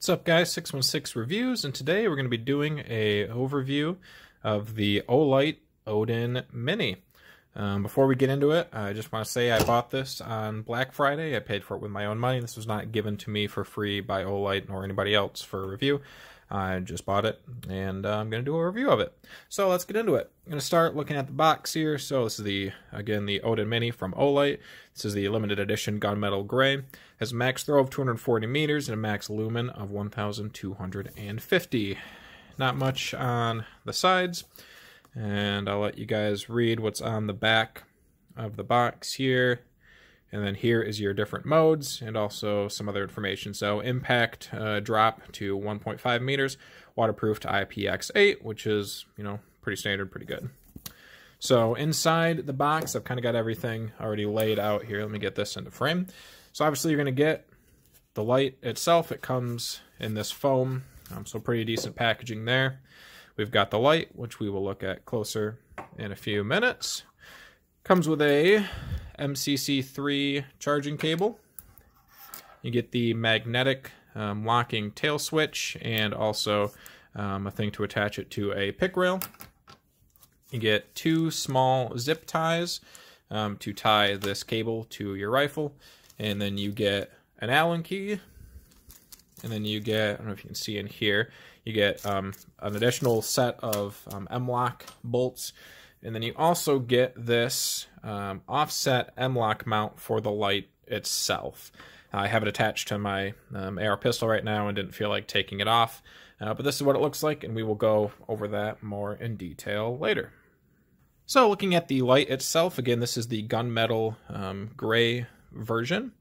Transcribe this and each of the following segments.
What's up, guys? 616 Reviews, and today we're going to be doing a overview of the Olight Odin Mini. Before we get into it, I just want to say I bought this on Black Friday. I paid for it with my own money. This was not given to me for free by Olight or anybody else for a review. I just bought it, and I'm going to do a review of it. So let's get into it. I'm going to start looking at the box here. So this is again the Odin Mini from Olight. This is the limited edition gunmetal gray. Has a max throw of 240 meters and a max lumen of 1,250. Not much on the sides, and I'll let you guys read what's on the back of the box here. And then here is your different modes and also some other information. So impact drop to 1.5 meters, waterproof to IPX8, which is, pretty standard, pretty good. So inside the box, I've kind of got everything already laid out here. Let me get this into frame. So obviously you're going to get the light itself. It comes in this foam, so pretty decent packaging there. We've got the light, which we will look at closer in a few minutes. Comes with a MCC3 charging cable. You get the magnetic locking tail switch and also a thing to attach it to a pick rail. You get two small zip ties to tie this cable to your rifle, and then you get an Allen key, and then you get, I don't know if you can see in here, you get an additional set of M-lock bolts. And then you also get this offset M-lock mount for the light itself. I have it attached to my AR pistol right now and didn't feel like taking it off. But this is what it looks like, and we will go over that more in detail later. So looking at the light itself, again, this is the gunmetal gray version.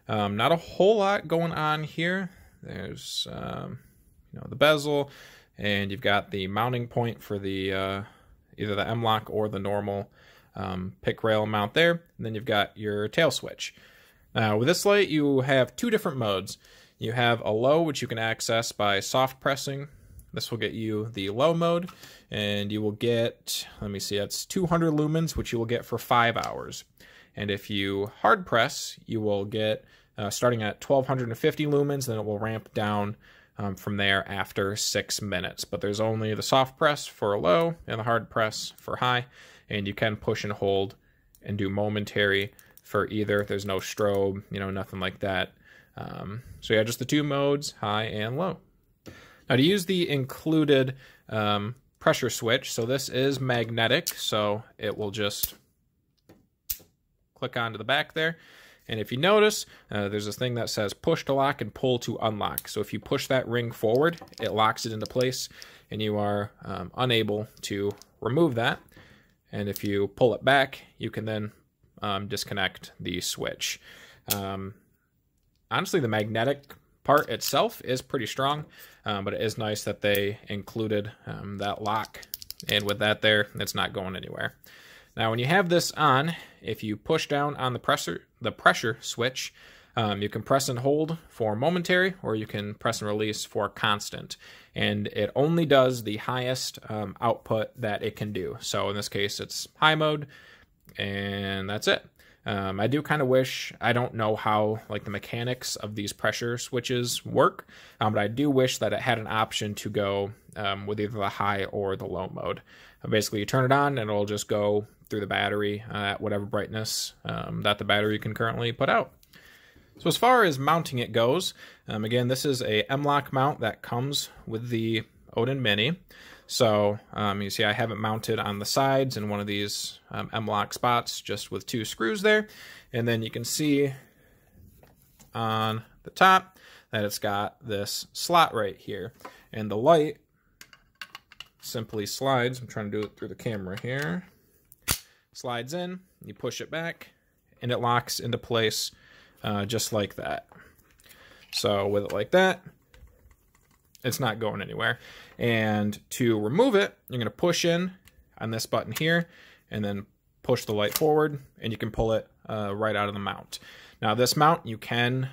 Not a whole lot going on here. There's the bezel, and you've got the mounting point for the either the M-lock or the normal pick rail mount there. And then you've got your tail switch. Now with this light, you have two different modes. You have a low, which you can access by soft pressing. This will get you the low mode, and you will get, let me see, that's 200 lumens, which you will get for 5 hours. And if you hard press, you will get, starting at 1250 lumens, then it will ramp down from there after 6 minutes. But there's only the soft press for a low and the hard press for high, and you can push and hold and do momentary for either. There's no strobe, nothing like that. So yeah, just the two modes, high and low. Now to use the included pressure switch, so this is magnetic, so it will just click onto the back there. And if you notice, there's this thing that says push to lock and pull to unlock. So if you push that ring forward, it locks it into place, and you are unable to remove that. And if you pull it back, you can then disconnect the switch. Honestly, the magnetic part itself is pretty strong, but it is nice that they included that lock. And with that there, it's not going anywhere. Now, when you have this on, if you push down on the pressure switch, you can press and hold for momentary, or you can press and release for constant. And it only does the highest output that it can do. So in this case, it's high mode, and that's it. I do kind of wish, I don't know how the mechanics of these pressure switches work, but I do wish that it had an option to go with either the high or the low mode. Basically, you turn it on and it'll just go through the battery at whatever brightness that the battery can currently put out. So as far as mounting it goes, again, this is a M-lock mount that comes with the Odin Mini. So you see I have it mounted on the sides in one of these M-lock spots, just with two screws there. And then you can see on the top that it's got this slot right here. And the light simply slides. I'm trying to do it through the camera here. Slides in, you push it back, and it locks into place just like that. So with it like that, it's not going anywhere. And to remove it, you're going to push in on this button here, and then push the light forward, and you can pull it right out of the mount. Now this mount, you can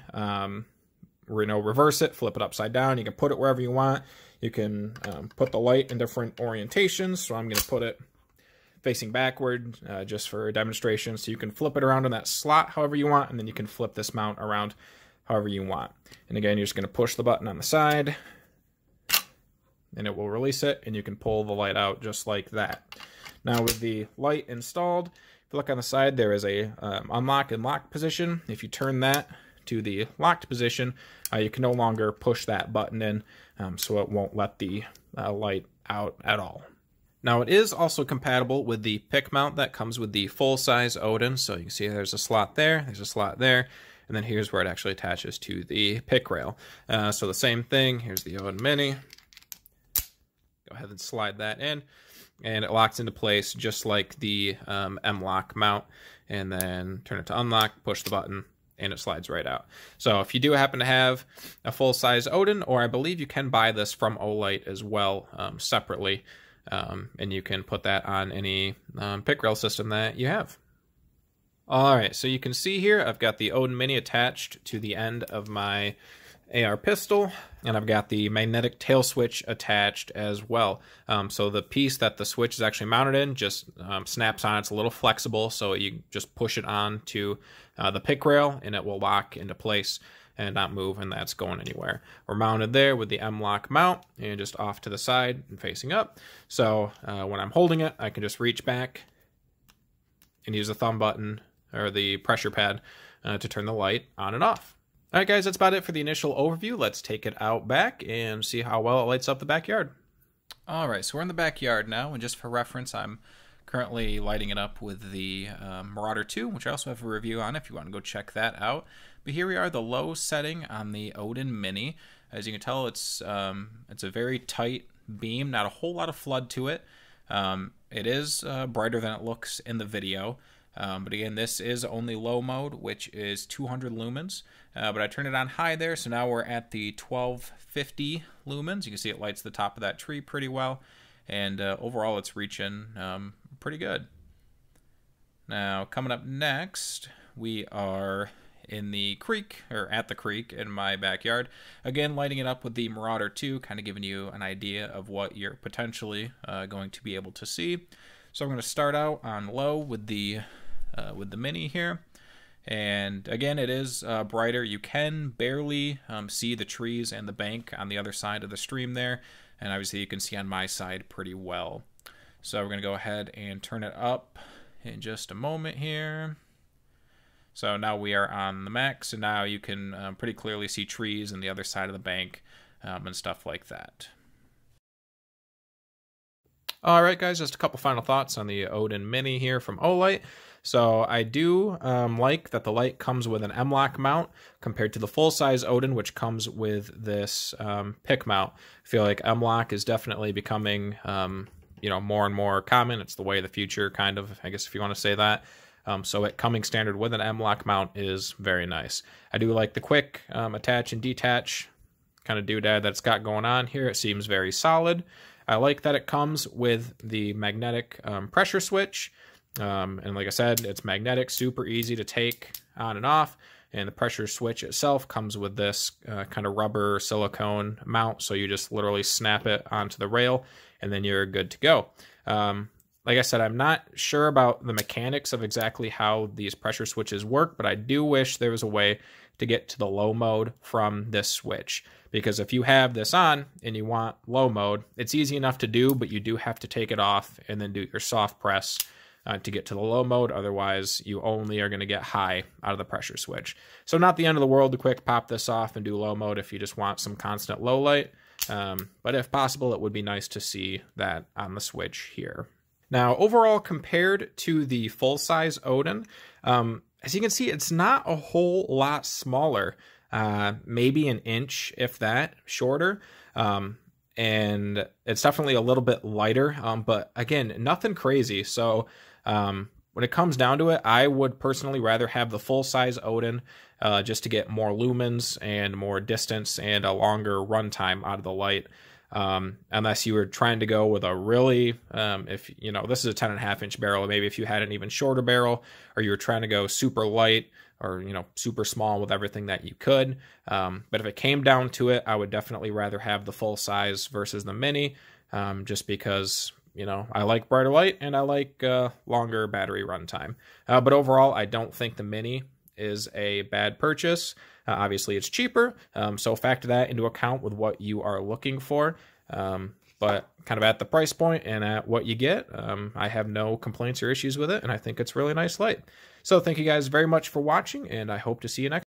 reverse it, flip it upside down. You can put it wherever you want. You can put the light in different orientations. So I'm going to put it facing backward just for a demonstration. So you can flip it around in that slot however you want, and then you can flip this mount around however you want. And again, you're just going to push the button on the side, and it will release it, and you can pull the light out just like that. Now with the light installed, if you look on the side, there is a unlock and lock position. If you turn that to the locked position, you can no longer push that button in, so it won't let the light out at all. Now it is also compatible with the pick mount that comes with the full-size Odin. So you can see there's a slot there, there's a slot there, and then here's where it actually attaches to the pick rail. So the same thing, here's the Odin Mini. Go ahead and slide that in, and it locks into place just like the M-lock mount, and then turn it to unlock, push the button, and it slides right out. So if you do happen to have a full-size Odin, or I believe you can buy this from Olight as well separately, and you can put that on any pick rail system that you have. Alright, so you can see here I've got the Odin Mini attached to the end of my AR pistol, and I've got the magnetic tail switch attached as well. So the piece that the switch is actually mounted in just snaps on. It's a little flexible, so you just push it on to the pick rail and it will lock into place and not move, and that's going anywhere. We're mounted there with the M-lock mount and just off to the side and facing up. So when I'm holding it, I can just reach back and use the thumb button or the pressure pad to turn the light on and off. All right, guys, that's about it for the initial overview. Let's take it out back and see how well it lights up the backyard. All right, so we're in the backyard now, and just for reference, I'm currently lighting it up with the Marauder 2, which I also have a review on if you want to go check that out. But here we are, the low setting on the Odin Mini. As you can tell, it's a very tight beam, not a whole lot of flood to it. It is brighter than it looks in the video. But again, this is only low mode, which is 200 lumens. But I turned it on high there, so now we're at the 1250 lumens. You can see it lights the top of that tree pretty well. And overall, it's reaching pretty good. Now, coming up next, we are in the creek, or at the creek in my backyard. Again, lighting it up with the Marauder 2, kind of giving you an idea of what you're potentially going to be able to see. So I'm going to start out on low with the Mini here, and again, it is brighter. You can barely see the trees and the bank on the other side of the stream there, and obviously you can see on my side pretty well. So we're going to go ahead and turn it up in just a moment here. So now we are on the max, and now you can pretty clearly see trees and the other side of the bank and stuff like that. Alright guys, just a couple final thoughts on the Odin Mini here from Olight. So I do like that the light comes with an M-lock mount compared to the full-size Odin, which comes with this pick mount. I feel like M-lock is definitely becoming more and more common. It's the way of the future, kind of, I guess if you want to say that. So it coming standard with an M-lock mount is very nice. I do like the quick attach and detach kind of doodad that it's got going on here. It seems very solid. I like that it comes with the magnetic pressure switch. And like I said, it's magnetic, super easy to take on and off. And the pressure switch itself comes with this kind of rubber silicone mount. So you just literally snap it onto the rail and then you're good to go. Like I said, I'm not sure about the mechanics of exactly how these pressure switches work, but I do wish there was a way to get to the low mode from this switch. Because if you have this on and you want low mode, it's easy enough to do, but you do have to take it off and then do your soft press to get to the low mode. Otherwise, you only are going to get high out of the pressure switch. So not the end of the world to quick pop this off and do low mode if you just want some constant low light. But if possible, it would be nice to see that on the switch here. Now, overall, compared to the full-size Odin, as you can see, it's not a whole lot smaller. Maybe an inch, if that, shorter. And it's definitely a little bit lighter, but again, nothing crazy. So when it comes down to it, I would personally rather have the full-size Odin just to get more lumens and more distance and a longer runtime out of the light. Unless you were trying to go with a really, if you know, this is a 10.5-inch barrel, maybe if you had an even shorter barrel, or you were trying to go super light or, you know, super small with everything that you could. But if it came down to it, I would definitely rather have the full size versus the Mini, just because, you know, I like brighter light and I like longer battery runtime. But overall, I don't think the Mini is a bad purchase. Obviously, it's cheaper, so factor that into account with what you are looking for. But kind of at the price point and at what you get, I have no complaints or issues with it, and I think it's a really nice light. So thank you guys very much for watching, and I hope to see you next time.